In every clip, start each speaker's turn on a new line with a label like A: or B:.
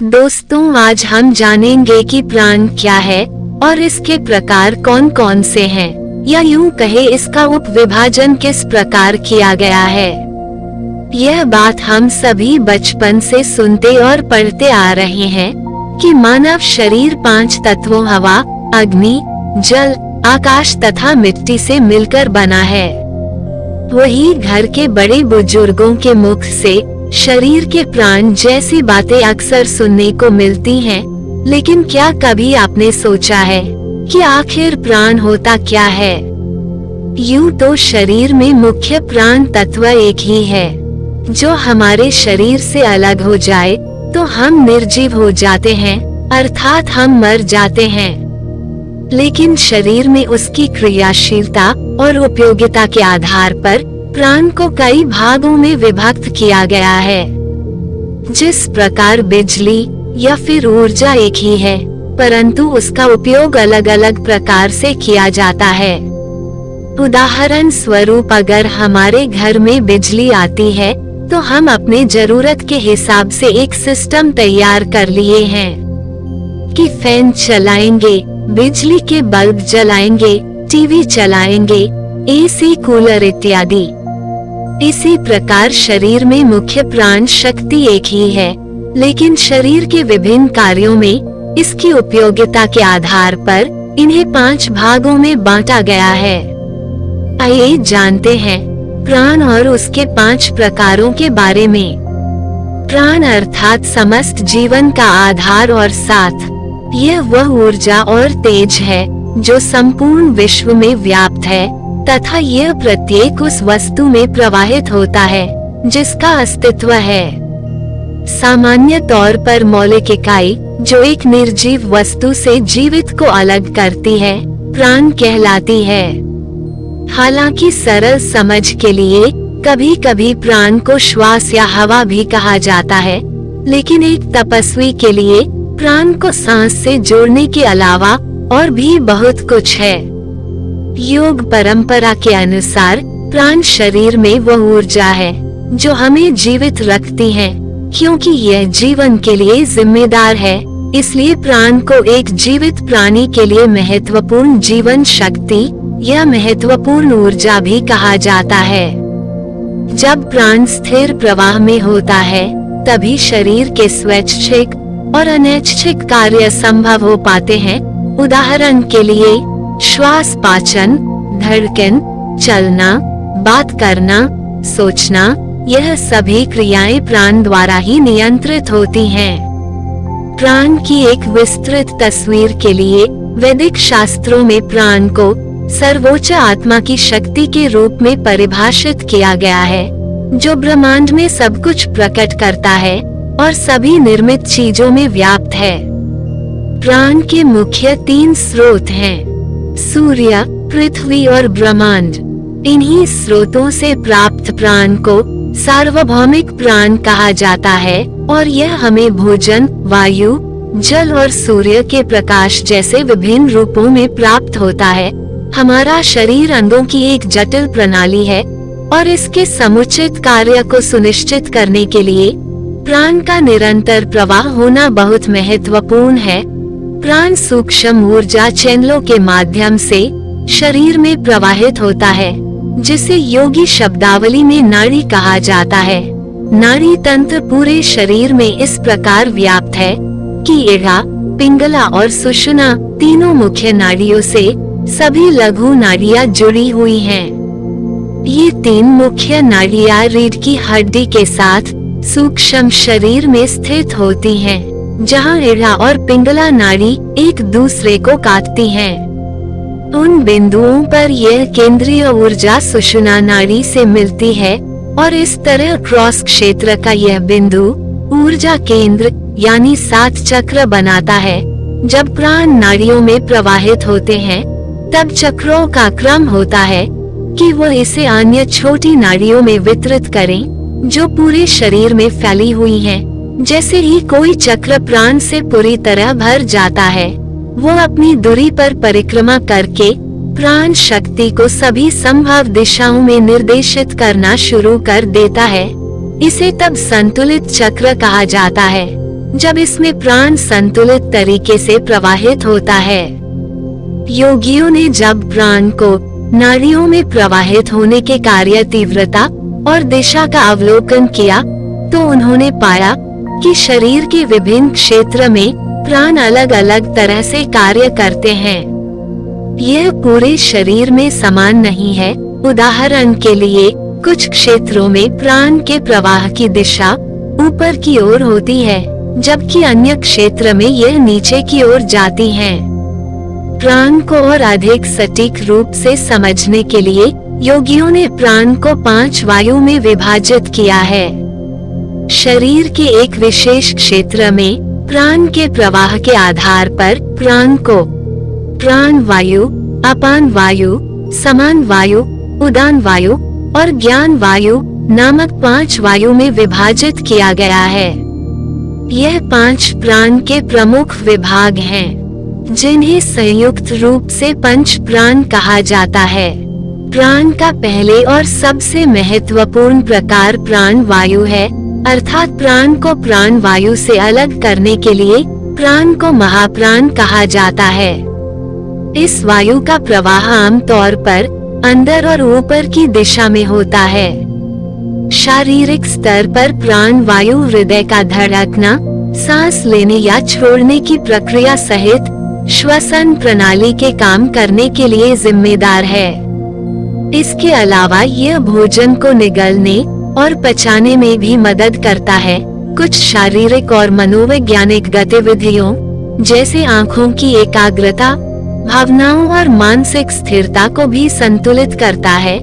A: दोस्तों, आज हम जानेंगे कि प्राण क्या है और इसके प्रकार कौन कौन से हैं, या यूं कहे इसका उपविभाजन किस प्रकार किया गया है। यह बात हम सभी बचपन से सुनते और पढ़ते आ रहे हैं कि मानव शरीर 5 तत्वों हवा, अग्नि, जल, आकाश तथा मिट्टी से मिलकर बना है। वही घर के बड़े बुजुर्गों के मुख से शरीर के प्राण जैसी बातें अक्सर सुनने को मिलती हैं, लेकिन क्या कभी आपने सोचा है कि आखिर प्राण होता क्या है? यूं तो शरीर में मुख्य प्राण तत्व एक ही है। जो हमारे शरीर से अलग हो जाए तो हम निर्जीव हो जाते हैं, अर्थात हम मर जाते हैं। लेकिन शरीर में उसकी क्रियाशीलता और उपयोगिता के आधार पर प्राण को कई भागों में विभक्त किया गया है। जिस प्रकार बिजली या फिर ऊर्जा एक ही है, परंतु उसका उपयोग अलग अलग प्रकार से किया जाता है। उदाहरण स्वरूप, अगर हमारे घर में बिजली आती है तो हम अपने जरूरत के हिसाब से एक सिस्टम तैयार कर लिए हैं कि फैन चलाएंगे, बिजली के बल्ब जलाएंगे, टीवी चलाएंगे, एसी, कूलर इत्यादि। इसी प्रकार शरीर में मुख्य प्राण शक्ति एक ही है, लेकिन शरीर के विभिन्न कार्यों में इसकी उपयोगिता के आधार पर इन्हें 5 भागों में बांटा गया है। आइए जानते हैं प्राण और उसके 5 प्रकारों के बारे में। प्राण अर्थात समस्त जीवन का आधार और साथ। यह वह ऊर्जा और तेज है जो संपूर्ण विश्व में व्याप्त है तथा यह प्रत्येक उस वस्तु में प्रवाहित होता है जिसका अस्तित्व है। सामान्य तौर पर मौलिक इकाई जो एक निर्जीव वस्तु से जीवित को अलग करती है, प्राण कहलाती है। हालांकि सरल समझ के लिए कभी कभी प्राण को श्वास या हवा भी कहा जाता है, लेकिन एक तपस्वी के लिए प्राण को सांस से जोड़ने के अलावा और भी बहुत कुछ है। योग परंपरा के अनुसार प्राण शरीर में वह ऊर्जा है जो हमें जीवित रखती है। क्योंकि यह जीवन के लिए जिम्मेदार है, इसलिए प्राण को एक जीवित प्राणी के लिए महत्वपूर्ण जीवन शक्ति या महत्वपूर्ण ऊर्जा भी कहा जाता है। जब प्राण स्थिर प्रवाह में होता है तभी शरीर के स्वैच्छिक और अनैच्छिक कार्य संभव हो पाते हैं। उदाहरण के लिए श्वास, पाचन, धड़कन, चलना, बात करना, सोचना, यह सभी क्रियाएं प्राण द्वारा ही नियंत्रित होती हैं। प्राण की एक विस्तृत तस्वीर के लिए वैदिक शास्त्रों में प्राण को सर्वोच्च आत्मा की शक्ति के रूप में परिभाषित किया गया है, जो ब्रह्मांड में सब कुछ प्रकट करता है और सभी निर्मित चीजों में व्याप्त है। प्राण के मुख्य 3 स्रोत हैं: सूर्य, पृथ्वी और ब्रह्मांड। इन्हीं स्रोतों से प्राप्त प्राण को सार्वभौमिक प्राण कहा जाता है और यह हमें भोजन, वायु, जल और सूर्य के प्रकाश जैसे विभिन्न रूपों में प्राप्त होता है। हमारा शरीर अंगों की एक जटिल प्रणाली है और इसके समुचित कार्य को सुनिश्चित करने के लिए प्राण का निरंतर प्रवाह होना बहुत महत्वपूर्ण है। प्राण सूक्ष्म ऊर्जा चैनलों के माध्यम से शरीर में प्रवाहित होता है, जिसे योगी शब्दावली में नाड़ी कहा जाता है। नाड़ी तंत्र पूरे शरीर में इस प्रकार व्याप्त है कि इड़ा, पिंगला और सुषुम्ना तीनों मुख्य नाड़ियों से सभी लघु नाड़ियां जुड़ी हुई हैं। ये 3 मुख्य नाड़ियां रीढ़ की हड्डी के साथ सूक्ष्म शरीर में स्थित होती हैं, जहां इड़ा और पिंगला नाड़ी एक दूसरे को काटती हैं। उन बिंदुओं पर यह केंद्रीय ऊर्जा सुषुम्ना नाड़ी से मिलती है और इस तरह क्रॉस क्षेत्र का यह बिंदु ऊर्जा केंद्र यानी 7 चक्र बनाता है। जब प्राण नाड़ियों में प्रवाहित होते हैं तब चक्रों का क्रम होता है कि वह इसे अन्य छोटी नाड़ियों में वितरित करें जो पूरे शरीर में फैली हुई हैं। जैसे ही कोई चक्र प्राण से पूरी तरह भर जाता है, वो अपनी दूरी पर परिक्रमा करके प्राण शक्ति को सभी संभव दिशाओं में निर्देशित करना शुरू कर देता है। इसे तब संतुलित चक्र कहा जाता है। जब इसमें प्राण संतुलित तरीके से प्रवाहित होता है। योगियों ने जब प्राण को नाड़ियों में प्रवाहित होने के कार्य, तीव्रता और दिशा का अवलोकन किया तो उन्होंने पाया कि शरीर के विभिन्न क्षेत्र में प्राण अलग अलग तरह से कार्य करते हैं। यह पूरे शरीर में समान नहीं है। उदाहरण के लिए कुछ क्षेत्रों में प्राण के प्रवाह की दिशा ऊपर की ओर होती है, जबकि अन्य क्षेत्र में यह नीचे की ओर जाती हैं। प्राण को और अधिक सटीक रूप से समझने के लिए योगियों ने प्राण को 5 वायु में विभाजित किया है। शरीर के एक विशेष क्षेत्र में प्राण के प्रवाह के आधार पर प्राण को प्राण वायु, अपान वायु, समान वायु, उदान वायु और ज्ञान वायु नामक 5 वायु में विभाजित किया गया है। यह 5 प्राण के प्रमुख विभाग हैं, जिन्हें संयुक्त रूप से पंच प्राण कहा जाता है। प्राण का पहले और सबसे महत्वपूर्ण प्रकार प्राण वायु है, अर्थात प्राण को प्राण वायु से अलग करने के लिए प्राण को महाप्राण कहा जाता है। इस वायु का प्रवाह आमतौर पर अंदर और ऊपर की दिशा में होता है। शारीरिक स्तर पर प्राण वायु हृदय का धड़कना, सांस लेने या छोड़ने की प्रक्रिया सहित श्वसन प्रणाली के काम करने के लिए जिम्मेदार है। इसके अलावा यह भोजन को निगलने और पचाने में भी मदद करता है। कुछ शारीरिक और मनोवैज्ञानिक गतिविधियों जैसे आँखों की एकाग्रता, भावनाओं और मानसिक स्थिरता को भी संतुलित करता है।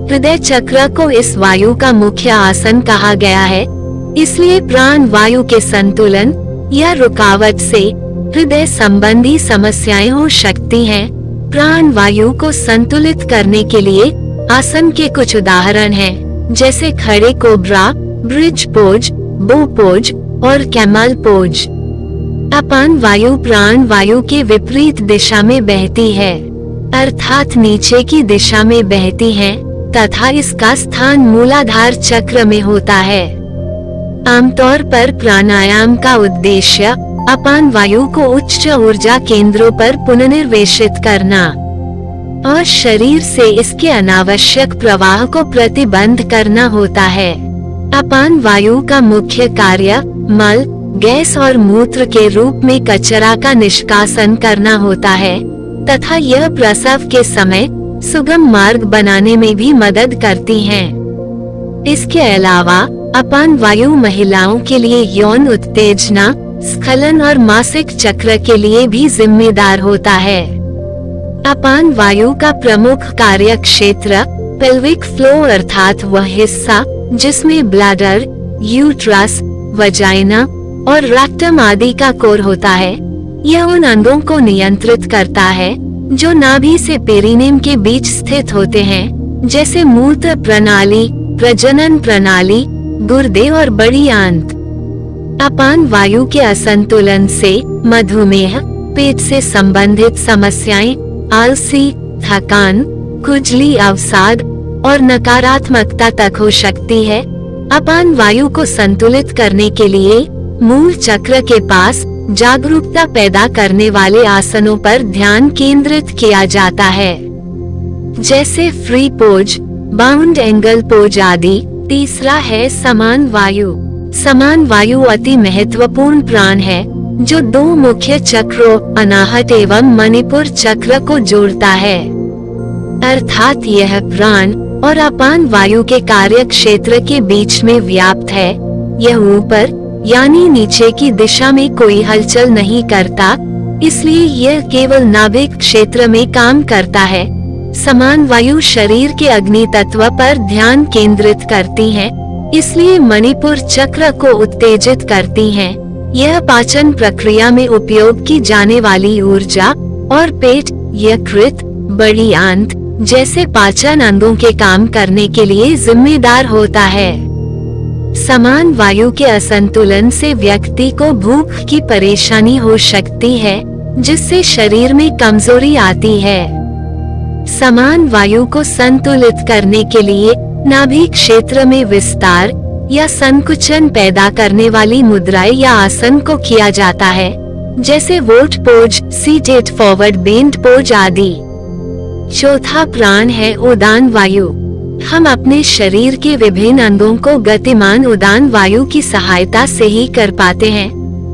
A: हृदय चक्र को इस वायु का मुख्य आसन कहा गया है, इसलिए प्राण वायु के संतुलन या रुकावट से हृदय संबंधी समस्याएं हो सकती हैं। प्राण वायु को संतुलित करने के लिए आसन के कुछ उदाहरण हैं, जैसे खड़े कोबरा, ब्रिज पोज, बो पोज और कैमल पोज। अपान वायु प्राण वायु के विपरीत दिशा में बहती है, अर्थात नीचे की दिशा में बहती है तथा इसका स्थान मूलाधार चक्र में होता है। आमतौर पर प्राणायाम का उद्देश्य अपान वायु को उच्च ऊर्जा केंद्रों पर पुनर्निर्वेशित करना और शरीर से इसके अनावश्यक प्रवाह को प्रतिबंध करना होता है। अपान वायु का मुख्य कार्य मल, गैस और मूत्र के रूप में कचरा का निष्कासन करना होता है तथा यह प्रसव के समय सुगम मार्ग बनाने में भी मदद करती हैं। इसके अलावा अपान वायु महिलाओं के लिए यौन उत्तेजना, स्खलन और मासिक चक्र के लिए भी जिम्मेदार होता है। अपान वायु का प्रमुख कार्य क्षेत्र पेल्विक फ्लोर अर्थात वह हिस्सा जिसमें ब्लैडर, यूट्रस, वजाइना और रेक्टम आदि का कोर होता है। यह उन अंगों को नियंत्रित करता है जो नाभि से पेरिनेम के बीच स्थित होते हैं, जैसे मूत्र प्रणाली, प्रजनन प्रणाली, गुर्दे और बड़ी आंत। अपान वायु के असंतुलन से मधुमेह, पेट से संबंधित समस्याएं, आलसी, थकान, खुजली, अवसाद और नकारात्मकता तक हो सकती है। अपान वायु को संतुलित करने के लिए मूल चक्र के पास जागरूकता पैदा करने वाले आसनों पर ध्यान केंद्रित किया जाता है, जैसे free pose, bound angle pose आदि। तीसरा है समान वायु। समान वायु अति महत्वपूर्ण प्राण है जो 2 मुख्य चक्रों अनाहत एवं मणिपुर चक्र को जोड़ता है, अर्थात यह प्राण और अपान वायु के कार्य क्षेत्र के बीच में व्याप्त है। यह ऊपर यानी नीचे की दिशा में कोई हलचल नहीं करता, इसलिए यह केवल नाभिक क्षेत्र में काम करता है। समान वायु शरीर के अग्नि तत्व पर ध्यान केंद्रित करती है, इसलिए मणिपुर चक्र को उत्तेजित करती हैं। यह पाचन प्रक्रिया में उपयोग की जाने वाली ऊर्जा और पेट, यकृत, बड़ी आंत जैसे पाचन अंगों के काम करने के लिए जिम्मेदार होता है। समान वायु के असंतुलन से व्यक्ति को भूख की परेशानी हो सकती है, जिससे शरीर में कमजोरी आती है। समान वायु को संतुलित करने के लिए नाभि क्षेत्र में विस्तार या संकुचन पैदा करने वाली मुद्राएं या आसन को किया जाता है, जैसे vote pose, seated forward bend pose आदि। चौथा प्राण है उदान वायु। हम अपने शरीर के विभिन्न अंगों को गतिमान उदान वायु की सहायता से ही कर पाते हैं,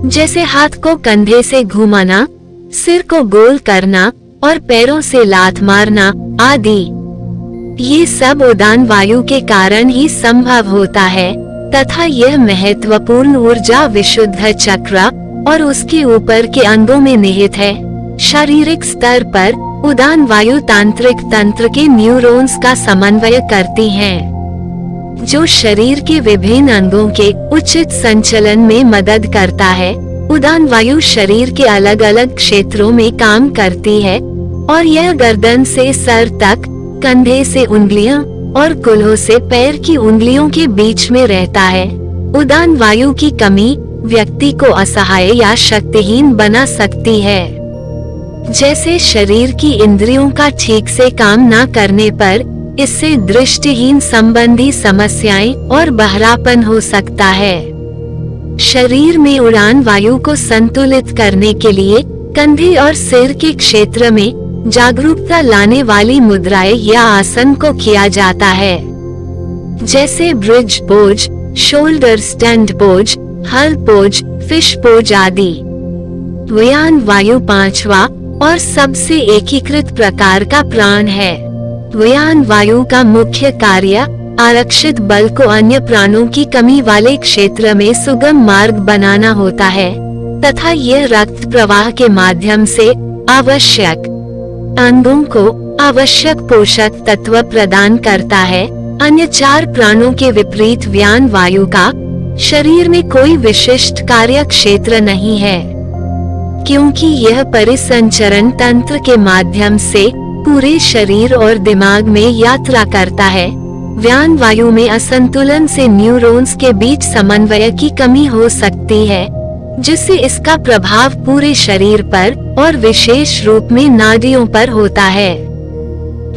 A: जैसे हाथ को कंधे से घुमाना, सिर को गोल करना और पैरों से लात मारना आदि। ये सब उदान वायु के कारण ही संभव होता है तथा यह महत्वपूर्ण ऊर्जा विशुद्ध चक्र और उसके ऊपर के अंगों में निहित है। शारीरिक स्तर पर उदान वायु तांत्रिक तंत्र के न्यूरॉन्स का समन्वय करती हैं, जो शरीर के विभिन्न अंगों के उचित संचलन में मदद करता है। उदान वायु शरीर के अलग अलग क्षेत्रों में काम करती है और यह गर्दन से सर तक, कंधे से उंगलियां और कुल्हों से पैर की उंगलियों के बीच में रहता है। उदान वायु की कमी व्यक्ति को असहाय या शक्तिहीन बना सकती है, जैसे शरीर की इंद्रियों का ठीक से काम न करने पर इससे दृष्टिहीन संबंधी समस्याएं और बहरापन हो सकता है। शरीर में उड़ान वायु को संतुलित करने के लिए कंधे और सिर के क्षेत्र में जागरूकता लाने वाली मुद्राएं या आसन को किया जाता है, जैसे bridge pose, shoulder stand pose, हल पोज, फिश पोज आदि। व्यान वायु पांचवा और सबसे एकीकृत प्रकार का प्राण है। व्यान वायु का मुख्य कार्य आरक्षित बल को अन्य प्राणों की कमी वाले क्षेत्र में सुगम मार्ग बनाना होता है तथा यह रक्त प्रवाह के माध्यम से आवश्यक अंगों को आवश्यक पोषक तत्व प्रदान करता है। अन्य चार प्राणों के विपरीत व्यान वायु का शरीर में कोई विशिष्ट कार्य क्षेत्र नहीं है, क्योंकि यह परिसंचरण तंत्र के माध्यम से पूरे शरीर और दिमाग में यात्रा करता है। व्यान वायु में असंतुलन से न्यूरॉन्स के बीच समन्वय की कमी हो सकती है, जिससे इसका प्रभाव पूरे शरीर पर और विशेष रूप में नाड़ियों पर होता है।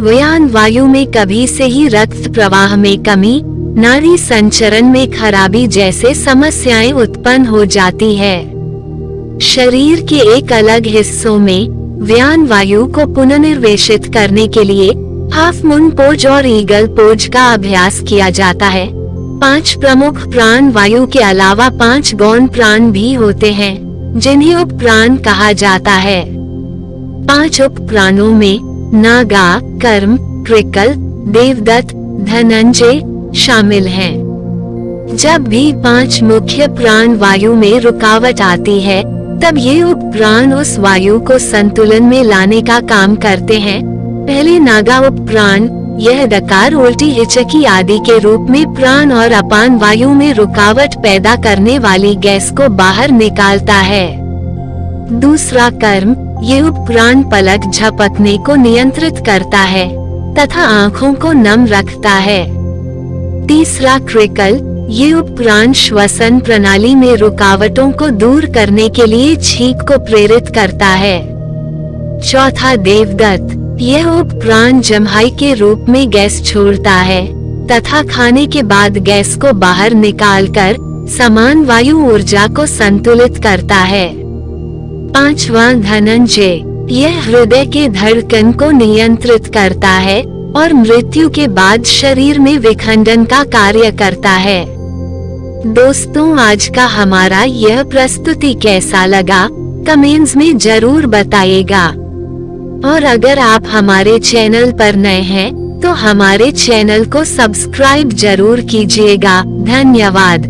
A: व्यान वायु में कभी से ही रक्त प्रवाह में कमी, नाड़ी संचरण में खराबी जैसे समस्याएं उत्पन्न हो जाती है। शरीर के एक अलग हिस्सों में व्यान वायु को पुनर्निर्वेशित करने के लिए हाफ मून पोज और ईगल पोज का अभ्यास किया जाता है। 5 प्रमुख प्राण वायु के अलावा 5 गौण प्राण भी होते हैं, जिन्हें उप प्राण कहा जाता है। 5 उप प्राणों में नागा, कर्म, कृकल, देवदत्त, धनंजय शामिल हैं। जब भी 5 मुख्य प्राण वायु में रुकावट आती है, तब ये उप प्राण उस वायु को संतुलन में लाने का काम करते हैं। पहले नागा उप प्राण, यह डकार, उल्टी, हिचकी आदि के रूप में प्राण और अपान वायु में रुकावट पैदा करने वाली गैस को बाहर निकालता है। दूसरा कर्म, ये उप प्राण पलक झपकने को नियंत्रित करता है तथा आँखों को नम रखता है। तीसरा कृकल, ये उप प्राण श्वसन प्रणाली में रुकावटों को दूर करने के लिए छींक को प्रेरित करता है। चौथा देवदत्त, यह उप प्राण जम्हाई के रूप में गैस छोड़ता है तथा खाने के बाद गैस को बाहर निकालकर समान वायु ऊर्जा को संतुलित करता है। 5वां धनंजय, यह हृदय के धड़कन को नियंत्रित करता है और मृत्यु के बाद शरीर में विखंडन का कार्य करता है। दोस्तों, आज का हमारा यह प्रस्तुति कैसा लगा कमेंट्स में जरूर बताइएगा, और अगर आप हमारे चैनल पर नए हैं तो हमारे चैनल को सब्सक्राइब जरूर कीजिएगा। धन्यवाद।